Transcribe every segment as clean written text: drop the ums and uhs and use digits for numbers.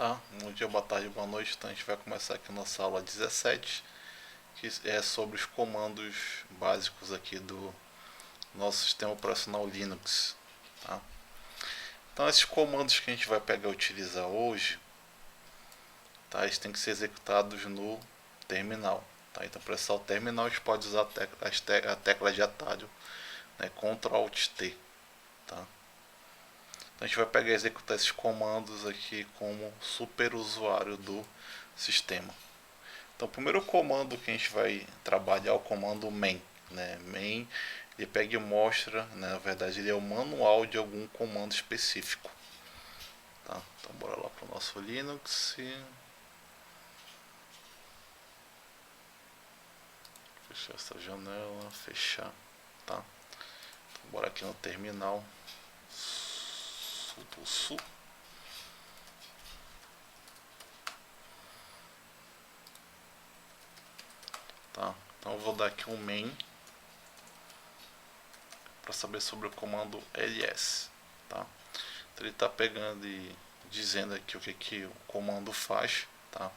Tá, bom dia, boa tarde, boa noite. Então a gente vai começar aqui a nossa aula 17, que é sobre os comandos básicos aqui do nosso sistema operacional Linux. Tá? Então esses comandos que a gente vai pegar e utilizar hoje, tá, eles têm que ser executados no terminal. Tá? Então para acessar o terminal a gente pode usar a tecla de atalho, né, Ctrl Alt T. Tá? Então a gente vai pegar e executar esses comandos aqui como superusuário do sistema. Então o primeiro comando que a gente vai trabalhar é o comando main. Né? Main, ele pega e mostra, né, na verdade ele é o manual de algum comando específico. Tá? Então bora lá para o nosso Linux. Fechar essa janela, fechar. Tá? Então, bora aqui no terminal. Sul. Tá? Então eu vou dar aqui um main para saber sobre o comando ls. Tá? Então ele está pegando e dizendo aqui o que o comando faz. Tá?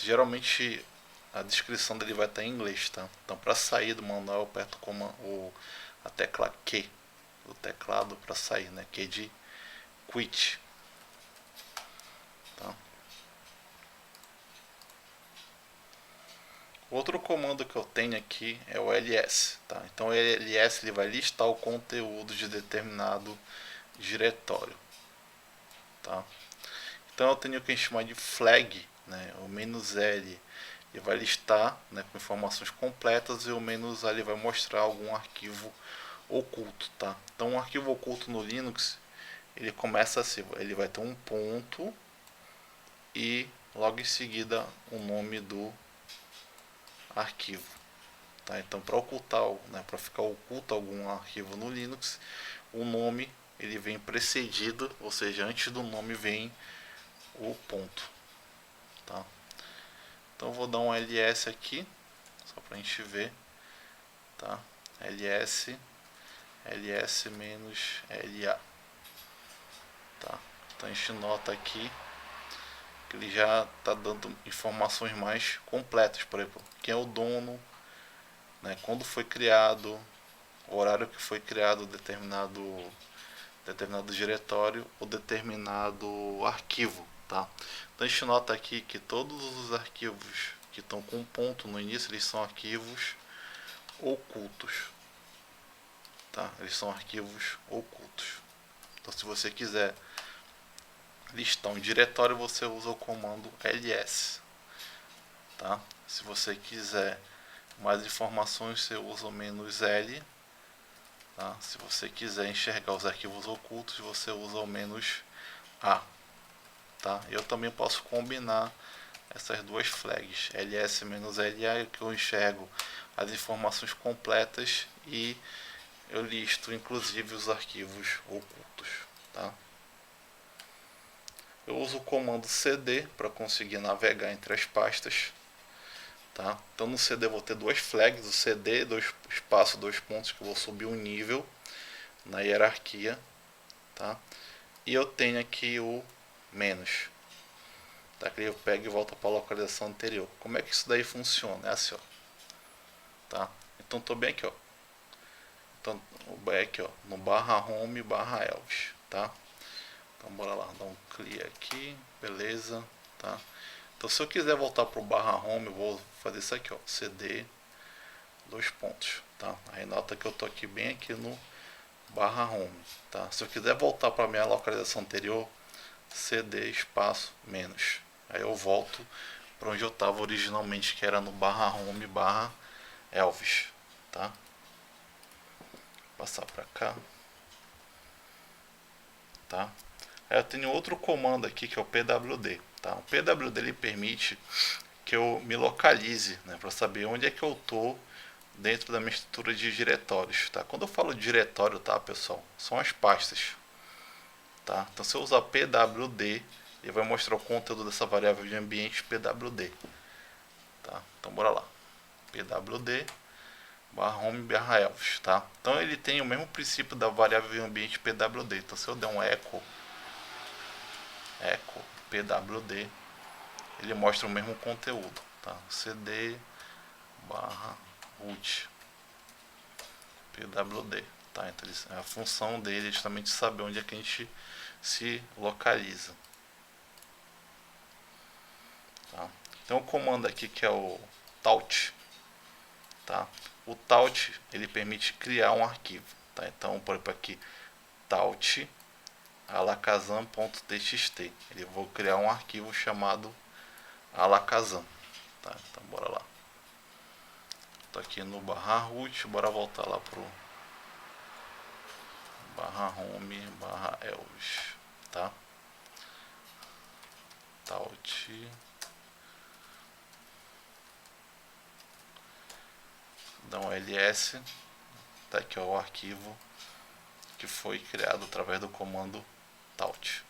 Geralmente a descrição dele vai estar em inglês. Tá? Então para sair do manual eu aperto a tecla Q do teclado para sair, né? Q de quit. Tá? Outro comando que eu tenho aqui é o ls. Tá? Então o ls ele vai listar o conteúdo de determinado diretório. Tá? Então eu tenho o que a gente chama de flag, né? O "-l" ele vai listar, né, com informações completas, e o "-a" ele vai mostrar algum arquivo oculto. Tá? Então um arquivo oculto no Linux ele começa assim, ele vai ter um ponto e logo em seguida o nome do arquivo. Tá? Então para ocultar, né, para ficar oculto algum arquivo no Linux, o nome ele vem precedido, ou seja, antes do nome vem o ponto. Tá? Então vou dar um ls aqui, só para a gente ver. Tá? ls -la. Tá? Então a gente nota aqui que ele já está dando informações mais completas, por exemplo, quem é o dono, né, quando foi criado, o horário que foi criado determinado diretório ou determinado arquivo. Tá? Então a gente nota aqui que todos os arquivos que estão com ponto no início, eles são arquivos ocultos. Tá? Eles são arquivos ocultos. Então se você quiser listar um diretório, você usa o comando ls. Tá? Se você quiser mais informações, você usa o "-l". Tá? Se você quiser enxergar os arquivos ocultos, você usa o "-a". Tá? Eu também posso combinar essas duas flags, ls -la, que eu enxergo as informações completas e eu listo inclusive os arquivos ocultos. Tá? Eu uso o comando cd para conseguir navegar entre as pastas. Tá? Então no cd eu vou ter duas flags, o cd, espaço, 2 pontos, que eu vou subir um nível na hierarquia. Tá? E eu tenho aqui o menos. Tá? Que eu pego e volto para a localização anterior. Como é que isso daí funciona? É assim, ó. Tá? Então estou bem aqui, ó. Então, aqui, ó, no /home /elves. Tá? Então bora lá, dar um clear aqui, beleza. Tá? Então se eu quiser voltar para o /home, eu vou fazer isso aqui, ó, cd, 2 pontos. Tá? Aí nota que eu estou aqui bem aqui no /home. Tá? Se eu quiser voltar para a minha localização anterior, cd espaço menos. Aí eu volto para onde eu estava originalmente, que era no /home /elves. Tá? Vou passar para cá. Tá? Aí eu tenho outro comando aqui que é o pwd. Tá? O pwd ele permite que eu me localize, né, para saber onde é que eu estou dentro da minha estrutura de diretórios. Tá? Quando eu falo diretório, tá, pessoal, são as pastas. Tá? Então se eu usar pwd, ele vai mostrar o conteúdo dessa variável de ambiente pwd. Tá? Então bora lá. pwd /home/elves. Tá? Então ele tem o mesmo princípio da variável de ambiente pwd. Então se eu der um echo pwd, ele mostra o mesmo conteúdo, tá? cd barra root pwd, tá? Então a função dele é justamente saber onde é que a gente se localiza, tá? Então o comando aqui que é o tout, tá? O tout ele permite criar um arquivo, tá? Então por exemplo aqui tout alakazam.txt, ele vou criar um arquivo chamado alakazam, tá? Então bora lá. Tô aqui no barra root, bora voltar lá pro barra home barra elves, tá? Tout dá um ls, tá aqui ó, o arquivo que foi criado através do comando tout,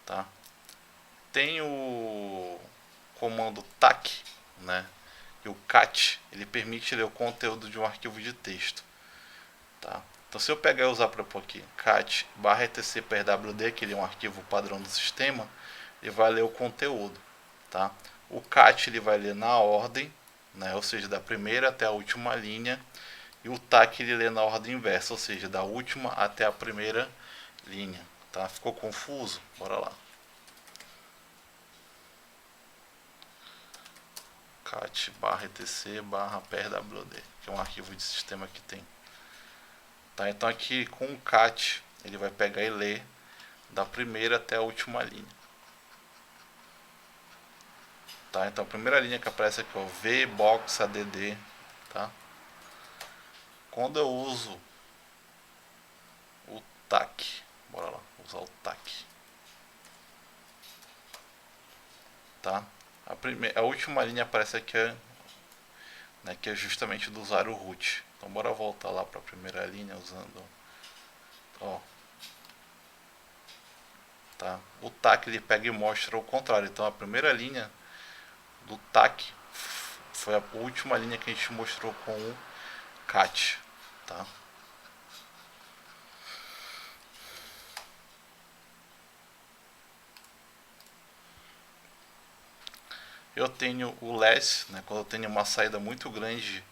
tá? Tem o comando tac, né? E o cat, ele permite ler o conteúdo de um arquivo de texto, tá? Então se eu pegar e usar para pôr aqui cat barra etc pwd, que ele é um arquivo padrão do sistema, ele vai ler o conteúdo, tá? O cat ele vai ler na ordem, né? Ou seja, da primeira até a última linha, e o tac ele lê na ordem inversa, ou seja, da última até a primeira linha, tá? Ficou confuso? Bora lá. cat barra etc barra pwd, que é um arquivo de sistema que tem, tá? Então aqui com o cat ele vai pegar e ler da primeira até a última linha, tá? Então a primeira linha que aparece aqui é o vbox.add, tá? Quando eu uso o tac, bora lá, usar o tac, tá? A última linha aparece aqui, né, que é justamente do usuário root. Então bora voltar lá para a primeira linha usando, ó, tá? O tac ele pega e mostra o contrário. Então a primeira linha do tac foi a última linha que a gente mostrou com o cat, tá? Eu tenho o less, né? Quando eu tenho uma saída muito grande,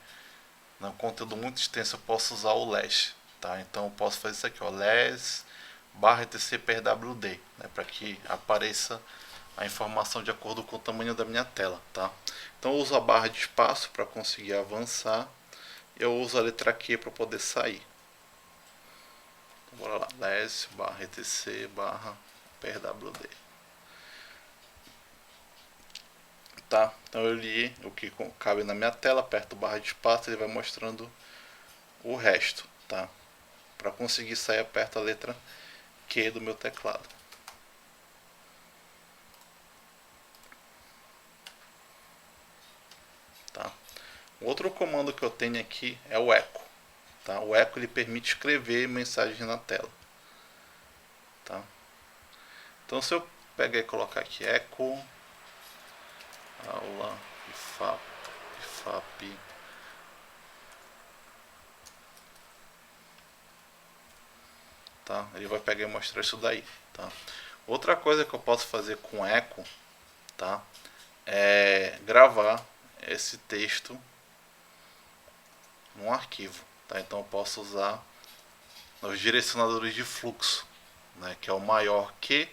um conteúdo muito extenso, eu posso usar o less, tá? Então eu posso fazer isso aqui, ó, less barra etc pwd, né? Para que apareça a informação de acordo com o tamanho da minha tela, tá? Então eu uso a barra de espaço para conseguir avançar, eu uso a letra Q para poder sair. Então, bora lá, less barra etc barra pwd, tá? Então eu li o que cabe na minha tela, aperto barra de espaço, ele vai mostrando o resto, tá? Para conseguir sair, aperto a letra Q do meu teclado. Tá? O outro comando que eu tenho aqui é o echo, tá? O echo ele permite escrever mensagens na tela, tá? Então se eu pegar e colocar aqui echo aula ifap, tá? Ele vai pegar e mostrar isso daí, tá? Outra coisa que eu posso fazer com echo, tá? É gravar esse texto num arquivo, tá? Então eu posso usar os direcionadores de fluxo, né? Que é o maior que,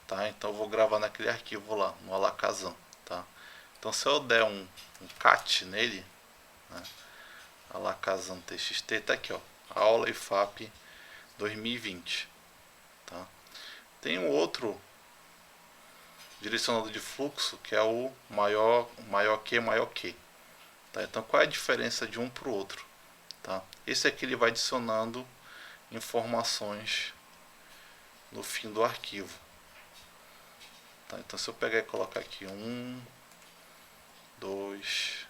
tá? Então eu vou gravar naquele arquivo lá, no alakazam, tá? Então se eu der um cat nele, né? alakazam txt, tá aqui, ó, aula ifap 2020, tá? Tem um outro direcionador de fluxo que é o maior que, tá? Então qual é a diferença de um para o outro, tá? Esse aqui ele vai adicionando informações no fim do arquivo, tá? Então se eu pegar e colocar aqui 1, 2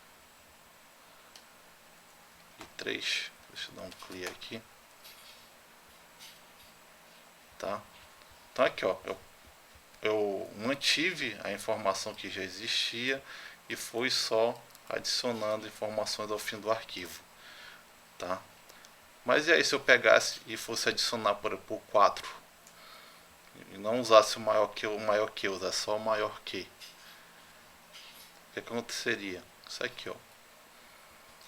e 3, deixa eu dar um clear aqui, tá? Então aqui, ó, eu mantive a informação que já existia e fui só adicionando informações ao fim do arquivo, tá? Mas e aí se eu pegasse e fosse adicionar por 4 e não usasse o maior que, usasse só o maior que, o que aconteceria? Isso aqui, ó.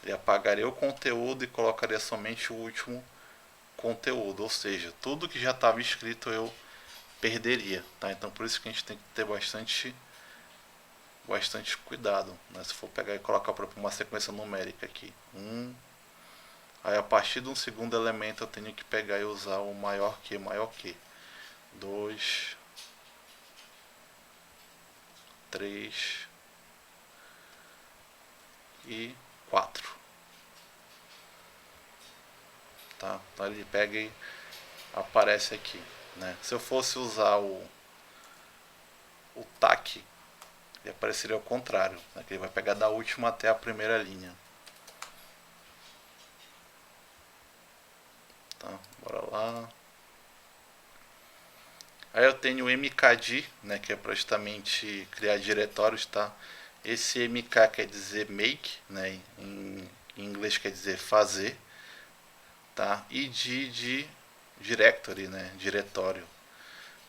Ele apagaria o conteúdo e colocaria somente o último conteúdo, ou seja, tudo que já estava escrito eu perderia, tá? Então por isso que a gente tem que ter bastante cuidado, né? Se for pegar e colocar por uma sequência numérica aqui, aí a partir de um segundo elemento eu tenho que pegar e usar o maior que, 2, 3 e 4, tá? Então ele pega e aparece aqui, né? Se eu fosse usar o TAC, ele apareceria ao contrário, né? Que ele vai pegar da última até a primeira linha. Tá, bora lá. Aí eu tenho o mkd, né, que é para justamente criar diretórios, tá? Esse mk quer dizer make, né, em inglês quer dizer fazer, tá? E de directory, né, diretório.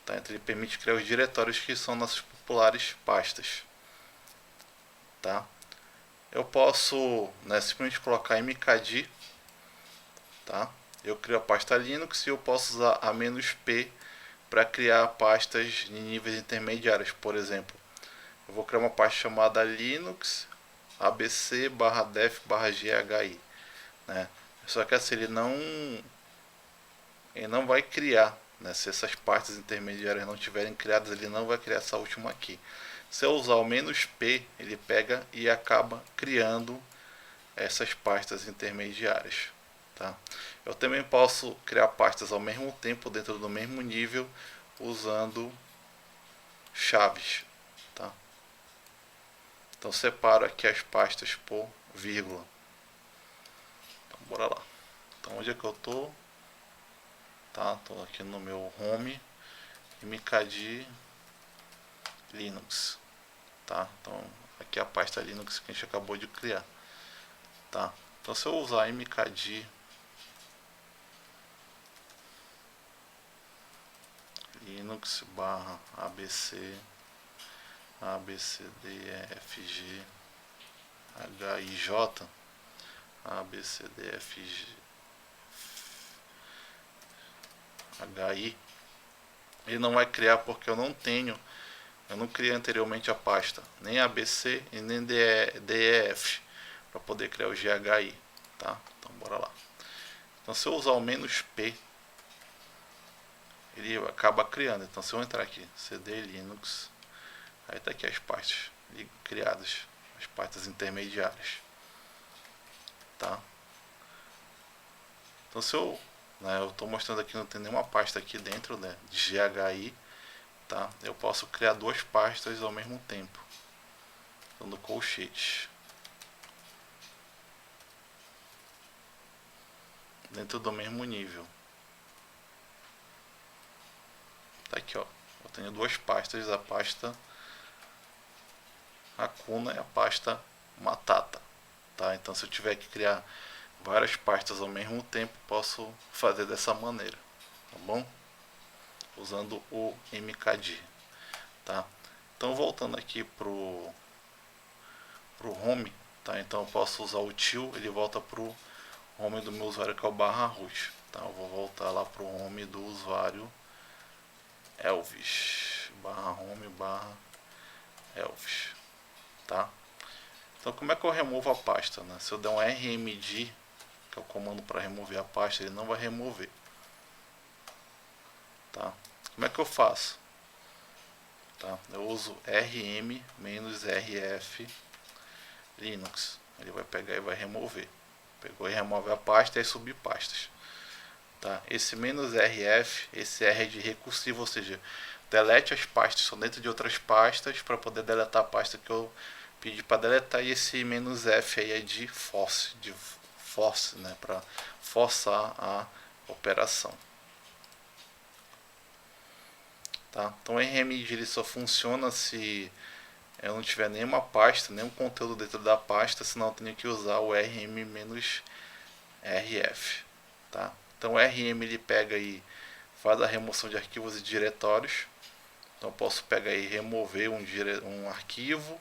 Tá? Então ele permite criar os diretórios que são nossas populares pastas. Tá? Eu posso, né, simplesmente colocar mkd, tá? Eu crio a pasta Linux e eu posso usar a "-p" para criar pastas em níveis intermediários. Por exemplo, eu vou criar uma pasta chamada Linux abc/def/ghi, né? Só que assim, ele não vai criar, né? Se essas pastas intermediárias não tiverem criadas, ele não vai criar essa última aqui. Se eu usar o "-p", ele pega e acaba criando essas pastas intermediárias. Tá? Eu também posso criar pastas ao mesmo tempo dentro do mesmo nível usando chaves. Tá? Então separo aqui as pastas por vírgula. Então bora lá. Então onde é que eu tô? Tá, tô aqui no meu home mkd Linux. Tá? Então aqui é a pasta Linux que a gente acabou de criar. Tá? Então se eu usar mkd Linux /abc abcdefg hij abcdefg hi, ele não vai criar porque eu não criei anteriormente a pasta nem abc e nem def para poder criar o ghi, tá? Então bora lá. Então se eu usar o "-p", ele acaba criando. Então se eu entrar aqui cd linux, aí tá aqui as pastas criadas, as pastas intermediárias, tá? Então se eu estou mostrando aqui, não tem nenhuma pasta aqui dentro, né, de ghi, tá? Eu posso criar duas pastas ao mesmo tempo, dando colchetes dentro do mesmo nível. Tá aqui, ó. Eu tenho duas pastas, a pasta Hakuna e a pasta Matata, tá? Então se eu tiver que criar várias pastas ao mesmo tempo, posso fazer dessa maneira, tá bom? Usando o mkd, tá? Então voltando aqui pro home, tá? Então eu posso usar o til, ele volta pro home do meu usuário, que é o /root, tá? Eu vou voltar lá pro home do usuário Elvis, /home/Elvis, tá? Então como é que eu removo a pasta, né? Se eu der um rmd, que é o comando para remover a pasta, ele não vai remover, tá? Como é que eu faço? Tá? Eu uso rm-rf Linux, ele vai pegar e vai remover. Pegou e remove a pasta e subpastas. Tá? Esse "-rf", esse R é de recursivo, ou seja, delete as pastas, são dentro de outras pastas para poder deletar a pasta que eu pedi para deletar. E esse "-f" aí é de force, né, para forçar a operação. Tá? Então o rmd ele só funciona se eu não tiver nenhuma pasta, nenhum conteúdo dentro da pasta, senão eu tenho que usar o rm-rf. Tá? Então o rm ele pega e faz a remoção de arquivos e diretórios. Então eu posso pegar e remover um arquivo.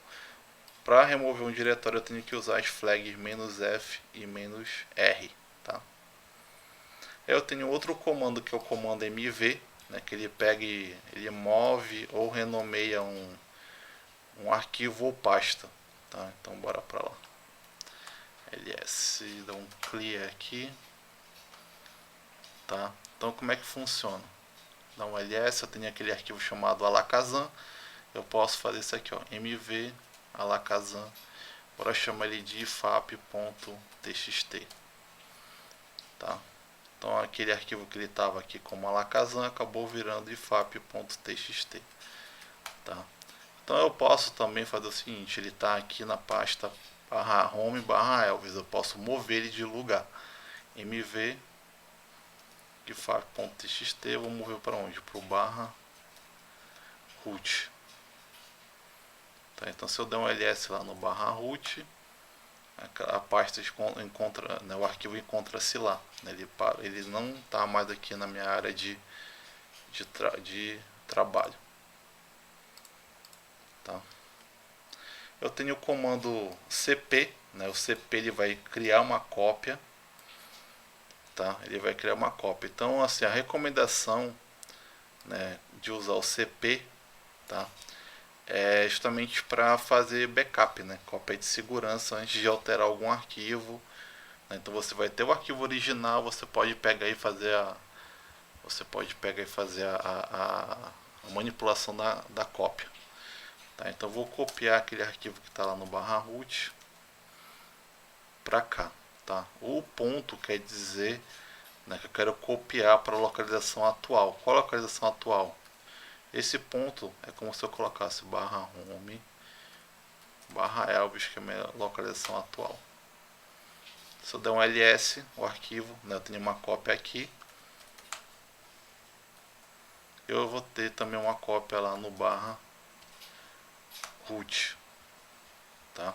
Para remover um diretório eu tenho que usar as flags "-f" e "-r", tá? Eu tenho outro comando que é o comando mv, né, que ele pega e ele move ou renomeia um arquivo ou pasta, tá? Então bora para lá. ls, dá um clear aqui, tá? Então como é que funciona? Dá um ls, eu tenho aquele arquivo chamado alakazam, eu posso fazer isso aqui, ó, mv alakazam, bora chamar ele de ifap.txt, tá? Então aquele arquivo que ele estava aqui como alakazam acabou virando ifap.txt, tá? Então eu posso também fazer o seguinte, ele está aqui na pasta /home/elvis, eu posso mover ele de lugar, mv ifap.txt, eu vou mover para onde? Para o /root, tá? Então se eu der um ls lá no /root, a pasta encontra, né, o arquivo encontra-se lá, né, ele não está mais aqui na minha área de trabalho, tá? Eu tenho o comando cp, né, o cp ele vai criar uma cópia, tá? Ele vai criar uma cópia. Então assim, a recomendação, né, de usar o cp, tá, é justamente para fazer backup, né, cópia de segurança antes de alterar algum arquivo, né? Então você vai ter o arquivo original, você pode pegar e fazer a manipulação da cópia, tá? Então eu vou copiar aquele arquivo que está lá no /root para cá, tá? O ponto quer dizer, né, que eu quero copiar para a localização atual. Qual a localização atual? Esse ponto é como se eu colocasse /home /elvis, que é a minha localização atual. Se eu der um ls, o arquivo, né, eu tenho uma cópia aqui, eu vou ter também uma cópia lá no /root, tá?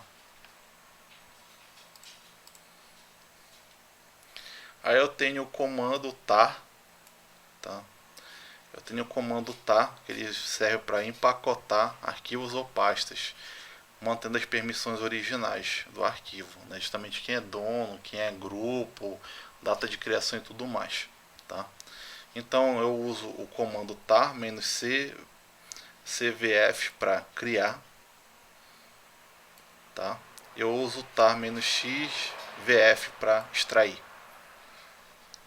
Aí eu tenho o comando tar, tá? Eu tenho o comando tar, que ele serve para empacotar arquivos ou pastas, mantendo as permissões originais do arquivo, né? Justamente quem é dono, quem é grupo, data de criação e tudo mais, tá? Então eu uso o comando tar -cvf para criar, tá? Eu uso tar -xvf para extrair,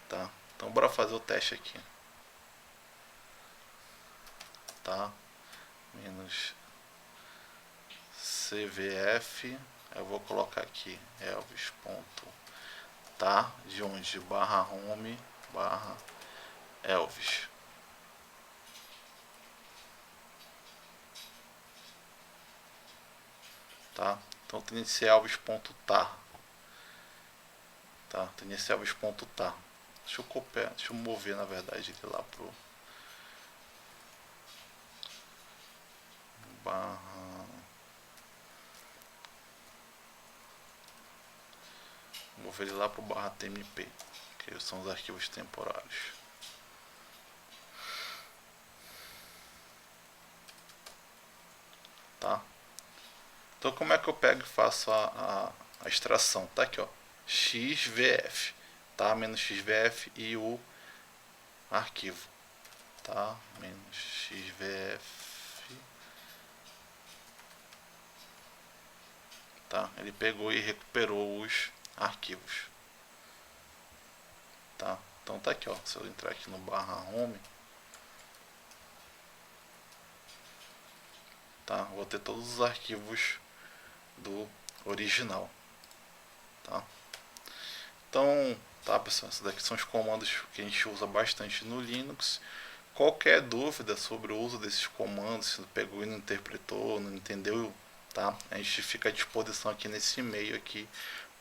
tá? Então bora fazer o teste aqui, tá? -cvf, eu vou colocar aqui elvis.tar, de onde /home /elvis, tá? Então tem esse elvis.tar, tá? Tem esse elvis.tar. Deixa eu copiar, deixa eu mover na verdade ele lá pro mover ele lá pro /tmp, que são os arquivos temporários, tá? Então como é que eu pego e faço a extração? Tá aqui, ó, xvf, tá? -xvf e o arquivo, tá? -xvf, tá? Ele pegou e recuperou os arquivos, tá? Então tá aqui, ó, se eu entrar aqui no /home, tá? Vou ter todos os arquivos do original, tá? Então, tá, pessoal, esses daqui são os comandos que a gente usa bastante no Linux. Qualquer dúvida sobre o uso desses comandos, se pegou e não interpretou, não entendeu, tá? A gente fica à disposição aqui nesse e-mail aqui,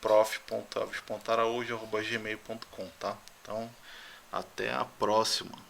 prof.elvis.araújo@gmail.com, tá? Então, até a próxima.